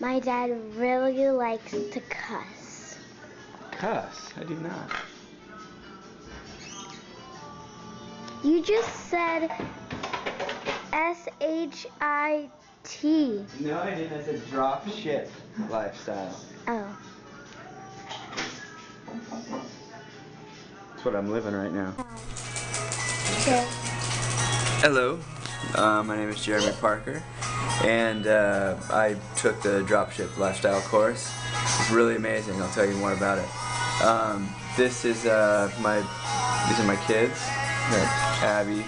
My dad really likes to cuss. Cuss? I do not. You just said S-H-I-T. No, I didn't. I said drop ship lifestyle. Oh. That's what I'm living right now. Okay. Hello, my name is Jeremy Parker, and I took the dropship lifestyle course. It's really amazing. I'll tell you more about it. These are my kids, Abby,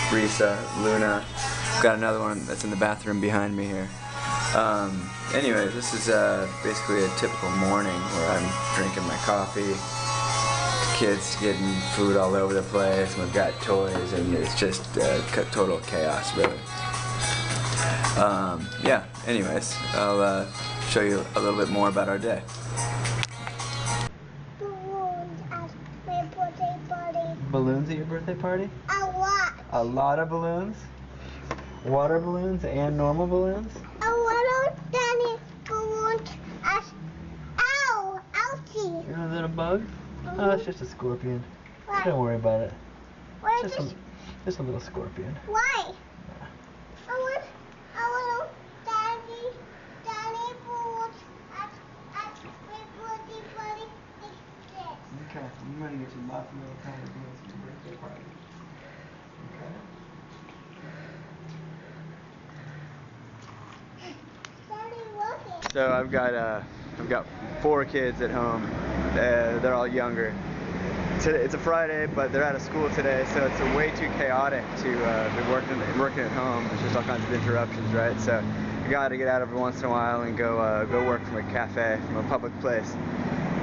Risa, Luna. I've got another one that's in the bathroom behind me here. Anyway, this is basically a typical morning where I'm drinking my coffee. Kids getting food all over the place, and we've got toys, and it's just total chaos, really. Yeah, anyways, I'll show you a little bit more about our day. Balloons at my birthday party. Balloons at your birthday party? A lot. A lot of balloons? Water balloons and normal balloons? A little tiny balloons at... Ow! Ouchie! You know, is that a bug? Oh, it's just a scorpion. Why? Don't worry about it. Why Just a little scorpion. Why? I want a little tiny balloons at my birthday party like this. Okay, I'm gonna get you lots of little tiny balloons for your birthday party. Okay. Daddy, look it. So I've got 4 kids at home. They're all younger. It's a Friday, but they're out of school today, so it's way too chaotic to be working at home. There's just all kinds of interruptions, right? So you got to get out every once in a while and go work from a cafe, from a public place.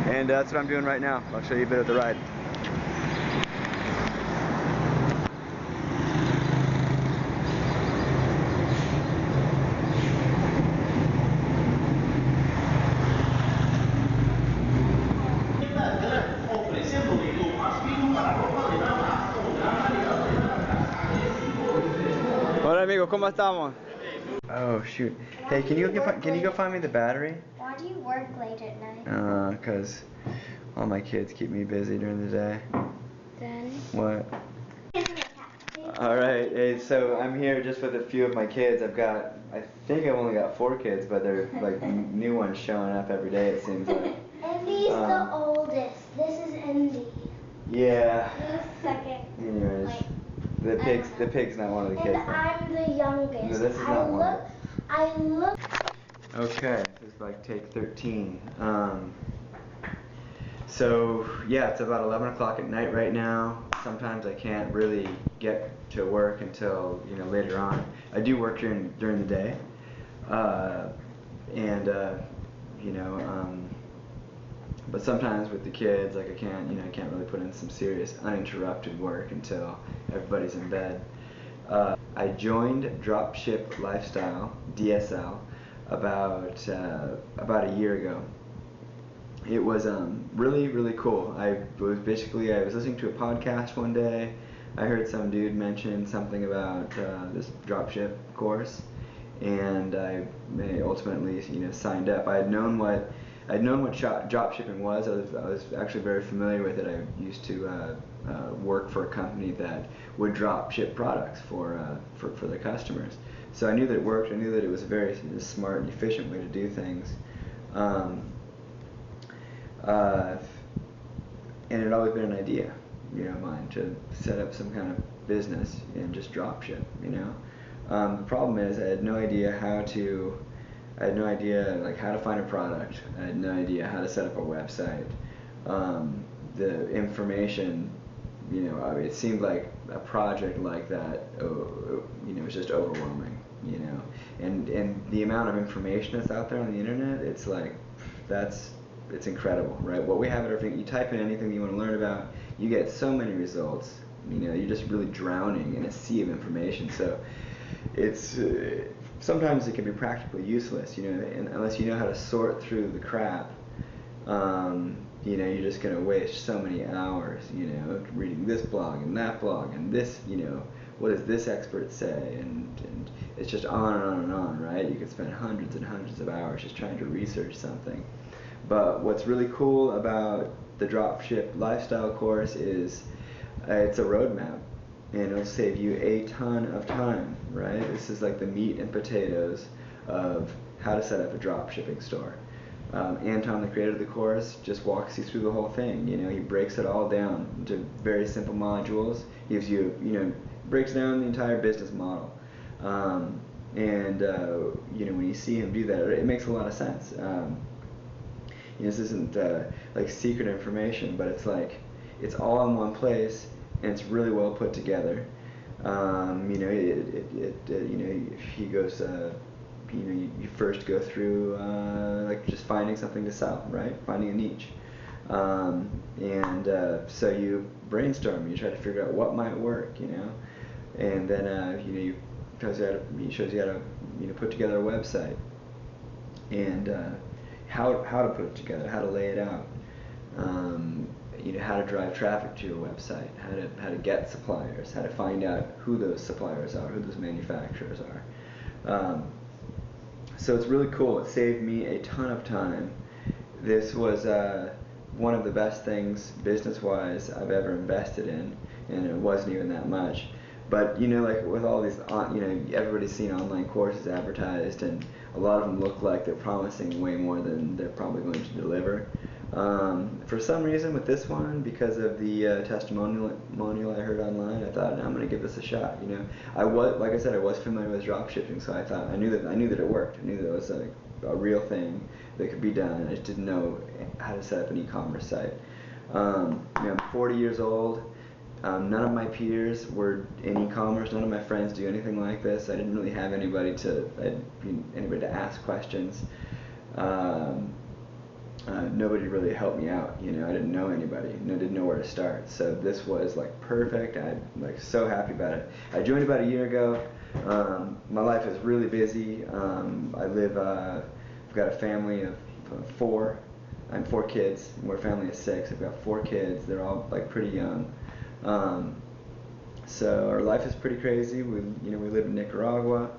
And that's what I'm doing right now. I'll show you a bit of the ride. Hola amigo, ¿cómo estamos? Oh shoot. Hey, can you go find me the battery? Why do you work late at night? Cause all my kids keep me busy during the day. Then? What? Alright, hey, so I'm here just with a few of my kids. I think I've only got 4 kids, but they're like new ones showing up every day, it seems like. Indy's the oldest. This is Indy. Yeah. He's second. Anyways, Wait. the pig's not one of the kids. And I'm the youngest. No, this is not one. I look. Okay, this is like take 13. So yeah, it's about 11 o'clock at night right now. Sometimes I can't really get to work until later on. I do work during the day, but sometimes with the kids, like I can't really put in some serious uninterrupted work until everybody's in bed. I joined Dropship Lifestyle, DSL, about a year ago. It was really cool. I was listening to a podcast one day. I heard some dude mention something about this dropship course, and I ultimately signed up. I had known what dropshipping was. I was actually very familiar with it. I used to work for a company that would drop ship products for their customers. So I knew that it worked. I knew that it was a very smart and efficient way to do things. And it had always been an idea, of mine to set up some kind of business and just drop ship. The problem is I had no idea how to find a product. I had no idea how to set up a website. The information, it seemed like a project like that, was just overwhelming, and the amount of information that's out there on the internet, it's like, it's incredible, right? What we have at our finger, you type in anything you want to learn about, you get so many results, you're just really drowning in a sea of information. So it's sometimes it can be practically useless, unless you know how to sort through the crap. You're just going to waste so many hours, reading this blog and that blog and this, what does this expert say, and it's just on and on and on, right? You could spend hundreds and hundreds of hours just trying to research something. But what's really cool about the Dropship Lifestyle course is it's a roadmap, and it'll save you a ton of time, right? This is like the meat and potatoes of how to set up a drop shipping store. Anton, the creator of the course, just walks you through the whole thing. You know, he breaks it all down into very simple modules. Gives you, breaks down the entire business model. When you see him do that, it makes a lot of sense. This isn't like secret information, but it's like it's all in one place, and it's really well put together. He goes. You first go through like just finding something to sell, right? Finding a niche, so you brainstorm. You try to figure out what might work, and then he shows you how to put together a website, and how to put it together, how to lay it out, how to drive traffic to your website, how to get suppliers, how to find out who those suppliers are, who those manufacturers are. So it's really cool. It saved me a ton of time. This was one of the best things business-wise I've ever invested in, and it wasn't even that much. But like with all these, everybody's seen online courses advertised, and a lot of them look like they're promising way more than they're probably going to deliver. For some reason with this one, because of the testimonial I heard online, I thought, I'm going to give this a shot. Like I said, I was familiar with dropshipping, so I thought I knew that it worked. I knew that it was a real thing that could be done. I just didn't know how to set up an e-commerce site. I'm 40 years old. None of my peers were in e-commerce. None of my friends do anything like this. I didn't really have anybody to ask questions. Nobody really helped me out. I didn't know anybody. Didn't know where to start. So this was like perfect. I'm like so happy about it. I joined about a year ago. My life is really busy. I've got a family of 4. I have 4 kids. We're a family of 6. I've got 4 kids. They're all like pretty young. So our life is pretty crazy. We live in Nicaragua.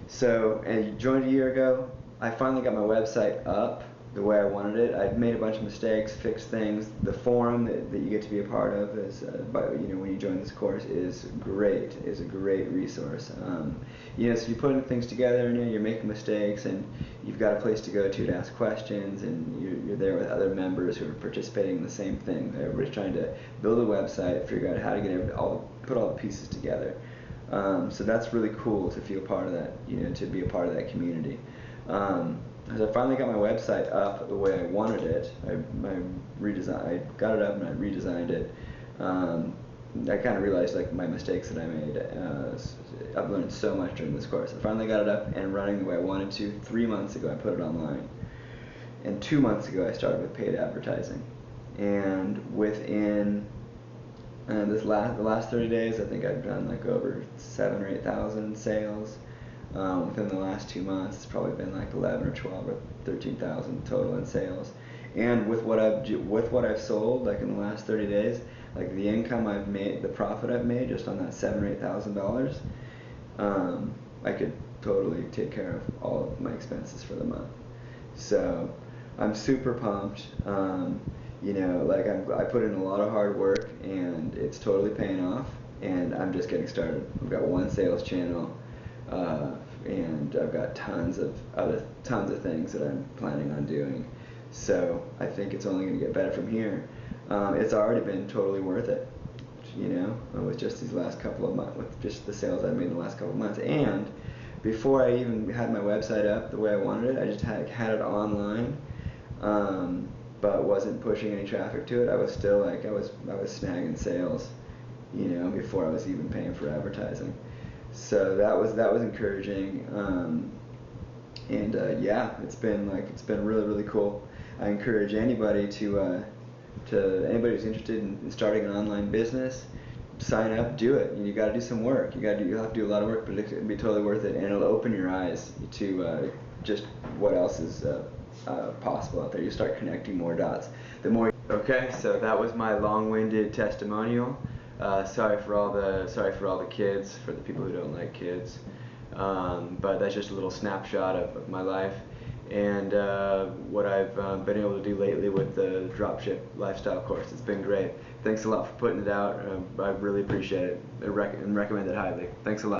So I joined a year ago. I finally got my website up the way I wanted it. I'd made a bunch of mistakes, fixed things. The forum that you get to be a part of is, when you join this course, is great. Is a great resource. So you're putting things together, and you're making mistakes, and you've got a place to go to ask questions, and you're there with other members who are participating in the same thing. Everybody's trying to build a website, figure out how to put all the pieces together. So that's really cool to feel part of that, to be a part of that community. As I finally got my website up the way I wanted it, I got it up and I redesigned it. I kind of realized like my mistakes that I made. I've learned so much during this course. I finally got it up and running the way I wanted to. 3 months ago I put it online, and 2 months ago I started with paid advertising. And within the last 30 days, I think I've done like over 7,000 or 8,000 sales. Within the last 2 months, it's probably been like 11 or 12 or 13,000 total in sales. And with what I've sold, like in the last 30 days, like the income I've made, the profit I've made just on that $7,000 or $8,000, I could totally take care of all of my expenses for the month. So I'm super pumped. I put in a lot of hard work, and it's totally paying off. And I'm just getting started. I've got 1 sales channel. And I've got tons of things that I'm planning on doing. So I think it's only going to get better from here. It's already been totally worth it, with just these last couple of months, with just the sales I've made in the last couple of months. And before I even had my website up the way I wanted it, I just had it online, but wasn't pushing any traffic to it. I was still I was snagging sales, before I was even paying for advertising. So that was encouraging, it's been really, really cool. I encourage anybody anybody who's interested in starting an online business, sign up, do it. You got to do some work. You'll have to do a lot of work, but it'll be totally worth it, and it'll open your eyes to just what else is possible out there. You start connecting more dots. Okay, so that was my long-winded testimonial. Sorry for all the kids, for the people who don't like kids. But that's just a little snapshot of my life and what I've been able to do lately with the dropship lifestyle course. It's been great. Thanks a lot for putting it out. I really appreciate it and recommend it highly. Thanks a lot.